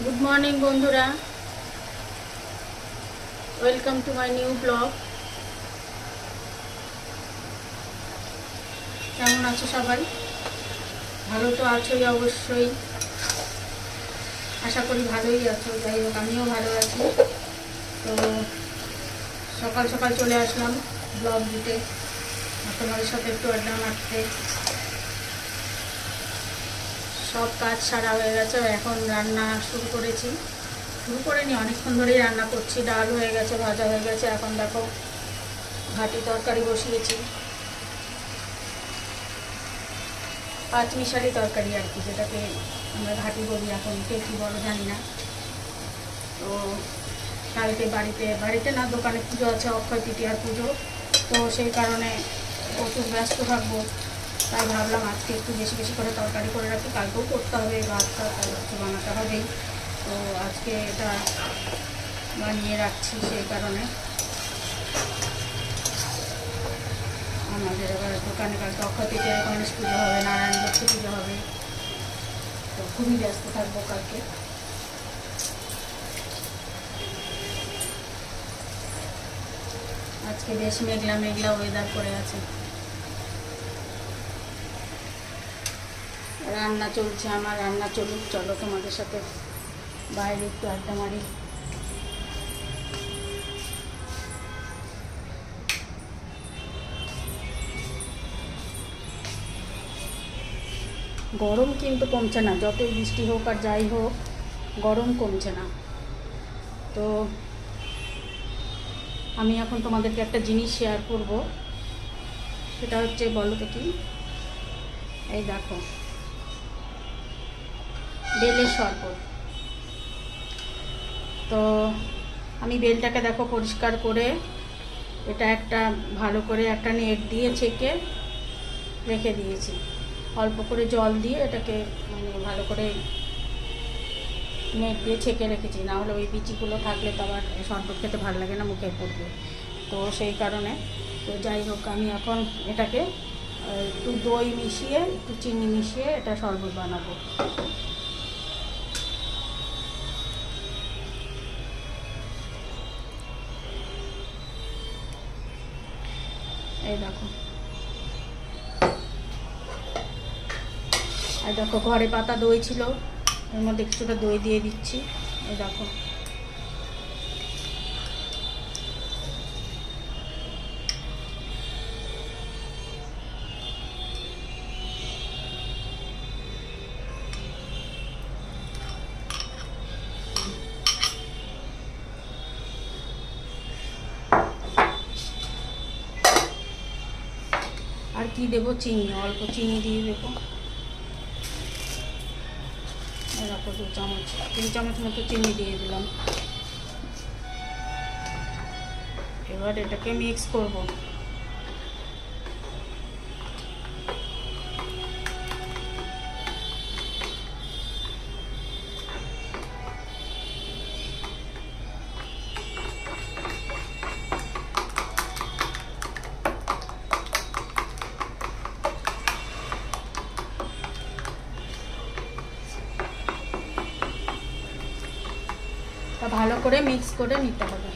Good morning বন্ধুরা, welcome to my new blog. কেমন আছো সবাই? ভালো তো আছোই অবশ্যই, আশা করি ভালোই আছো। যাই হোক, আমিও ভালো আছি। তো সকাল সকাল চলে আসলাম ব্লগ দিতে, তোমাদের সাথে একটু আড্ডা মারতে। সব কাজ সারা হয়ে গেছে, এখন রান্না শুরু করিনি, অনেকক্ষণ ধরেই রান্না করছি। ডাল হয়ে গেছে, ভাজা হয়ে গেছে, এখন দেখো ঘাটি তরকারি বসিয়েছি। পাঁচমিশালি তরকারি আর কি, যেটাকে আমরা ঘাটি বলি, এখন কে কী বলো জানি না। তো কালকে বাড়িতে না, দোকানে পুজো আছে, অক্ষয় তৃতীয়ার পুজো। তো সেই কারণে প্রচুর ব্যস্ত থাকবো, তাই ভাবলাম আজকে একটু বেশি বেশি করে তরকারি করে রাখি। কালকেও করতে হবে, ভাতটা একটু বানাতে হবেই। তো আজকে এটা বানিয়ে রাখছি। সেই কারণে আমাদের এবার দোকানে কালকে অক্ষয় তৃতীয়া, গণেশ পুজো হবে, নারায়ণ লক্ষ্মী পুজো হবে। তো খুবই ব্যস্ত থাকবো কালকে। আজকে বেশ মেঘলা মেঘলা ওয়েদার করে আছে। রান্না চলছে আমার, রান্না চলুক, চলো তোমাদের সাথে বাইরে একটু আড্ডা মারি। গরম কিন্তু কমছে না, যতই বৃষ্টি হোক আর যাই হোক, গরম কমছে না। তো আমি এখন তোমাদেরকে একটা জিনিস শেয়ার করব, সেটা হচ্ছে, বলো তো কি, এই দেখো বেলের শরবত। তো আমি বেলটাকে দেখো পরিষ্কার করে, এটা একটা ভালো করে একটা নেট দিয়ে ছেঁকে রেখে দিয়েছি। অল্প করে জল দিয়ে এটাকে মানে ভালো করে নেট দিয়ে ছেঁকে রেখেছি, না হলে ওই বিচিগুলো থাকলে তো আবার শরবত খেতে ভালো লাগে না, মুখে পড়বে। তো সেই কারণে, তো যাই হোক, আমি এখন এটাকে একটু দই মিশিয়ে, একটু চিনি মিশিয়ে এটা শরবত বানাবো। এই দেখো, আর দেখো ঘরে পাতা দই ছিল, এর মধ্যে কিছুটা দই দিয়ে দিচ্ছি। এই দেখো, আর কি দেবো, চিনি, অল্প চিনি দিয়ে দেবো। এরকম 3 চামচ মতো চিনি দিয়ে দিলাম। এবার এটাকে মিক্স করব। ভালো করে মিক্স করে নিতে হবে।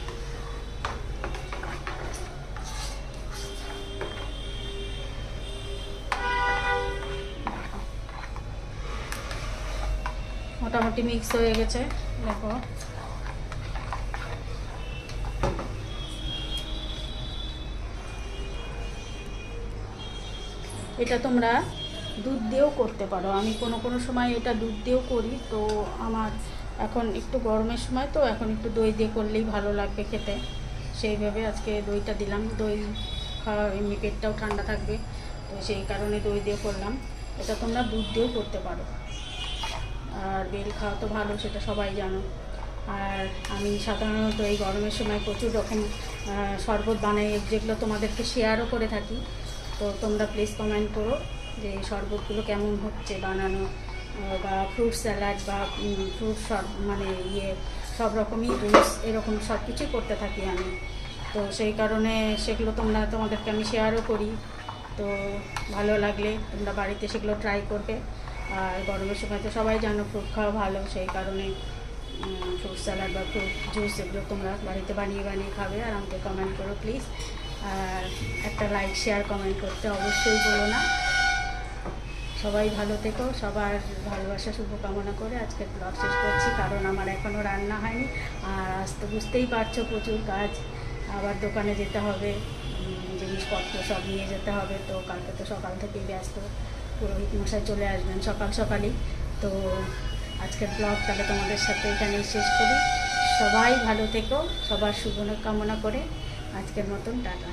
মোটামুটি মিক্স হয়ে গেছে, দেখো। এটা তোমরা দুধ দিয়েও করতে পারো, আমি কোনো সময় এটা দুধ দিয়েও করি। তো আমার এখন একটু গরমের সময়, তো এখন একটু দই দিয়ে করলেই ভালো লাগবে খেতে, সেইভাবে আজকে দইটা দিলাম। দই খাওয়া এমনি পেটটাও ঠান্ডা থাকবে, তো সেই কারণে দই দিয়ে করলাম। এটা তোমরা দুধ দিয়েও করতে পারো। আর বেল খাওয়া তো ভালো, সেটা সবাই জানো। আর আমি সাধারণত এই গরমের সময় প্রচুর রকম শরবত বানাই, যেগুলো তোমাদেরকে শেয়ারও করে থাকি। তো তোমরা প্লিজ কমেন্ট করো যে এই শরবতগুলো কেমন হচ্ছে বানানো, বা ফ্রুট স্যালাড, বা ফ্রুট মানে সব রকমই জুস, এরকম সব কিছুই করতে থাকি আমি। তো সেই কারণে সেগুলো তোমাদেরকে আমি শেয়ারও করি। তো ভালো লাগলে তোমরা বাড়িতে সেগুলো ট্রাই করবে। আর গরমের সময় তো সবাই জানো ফ্রুট খাওয়া ভালো, সেই কারণে ফ্রুট স্যালাড বা ফ্রুট জুস এগুলো তোমরা বাড়িতে বানিয়ে বানিয়ে খাবে। আর আমাকে কমেন্ট করো প্লিজ, আর একটা লাইক শেয়ার কমেন্ট করতে অবশ্যই বলো না। সবাই ভালো থেকো, সবার ভালোবাসা শুভকামনা করে আজকের ব্লগ শেষ করছি, কারণ আমার এখনও রান্না হয়নি। আর আজ তো বুঝতেই পারছো প্রচুর কাজ, আবার দোকানে যেতে হবে, জিনিসপত্র সব নিয়ে যেতে হবে। তো কালকে তো সকাল থেকেই ব্যস্ত, পুরোহিত মশাই চলে আসবেন সকাল সকালই। তো আজকের ব্লগ তাহলে তোমাদের সাথে এখানেই শেষ করি। সবাই ভালো থেকো, সবার শুভ কামনা করে আজকের মতন টাটা।